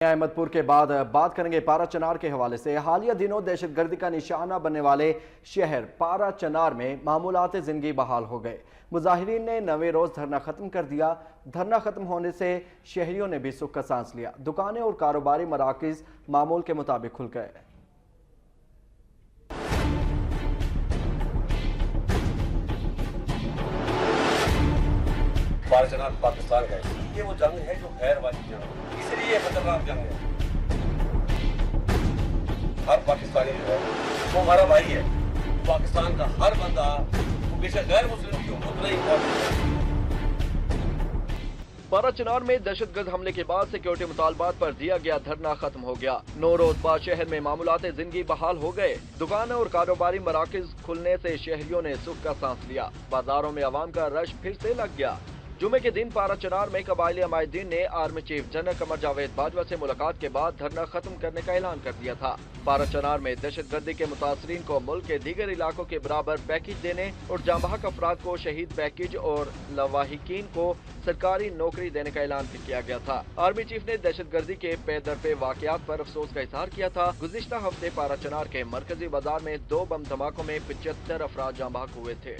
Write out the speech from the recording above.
अहमदपुर के बाद बात करेंगे पारा चनार के हवाले से। हालिया दिनों दहशत गर्दी का निशाना बनने वाले शहर पारा चनार में मामूलात जिंदगी बहाल हो गए। मुजाहिरीन ने 9वें रोज धरना खत्म कर दिया। धरना खत्म होने से शहरियों ने भी सुख का सांस लिया। दुकानें और कारोबारी मराकज मामूल के मुताबिक खुल गए। पारा चनार पाकिस्तान का ये वो जंग है जो गैर वाली जंग है, इसलिए खतरनाक जंग है। हर पाकिस्तानी जो है वो हमारा भाई है। पाकिस्तान का हर बंदा वो बेशक गैर मुस्लिम भी हो उतना ही इम्पोर्टेंट है। पारा चनार में दहशतगर्द हमले के बाद सिक्योरिटी मुतालबात पर दिया गया धरना खत्म हो गया। 9 रोज बाद शहर में मामूलात जिंदगी बहाल हो गए। दुकानें और कारोबारी मराकज खुलने से शहरियों ने सुख का सांस लिया। बाजारों में आवाम का रश फिर से लग गया। जुमे के दिन पारा चनार में कबायली अमायदीन ने army chief general Qamar Javed Bajwa से मुलाकात के बाद धरना खत्म करने का ऐलान कर दिया था। पारा चनार में दहशतगर्दी के मुतासरीन को मुल्क के दीगर इलाकों के बराबर पैकेज देने और जांबाहक अफराद को शहीद पैकेज और लवाहिकीन को सरकारी नौकरी देने का ऐलान भी किया गया था। आर्मी चीफ ने दहशतगर्दी के पे दर पे वाकयात पर अफसोस का इजहार किया था। गुज़िश्ता हफ्ते पारा चनार के मरकजी बाजार में 2 बम धमाकों में 75 अफराद जांबाहक हुए थे।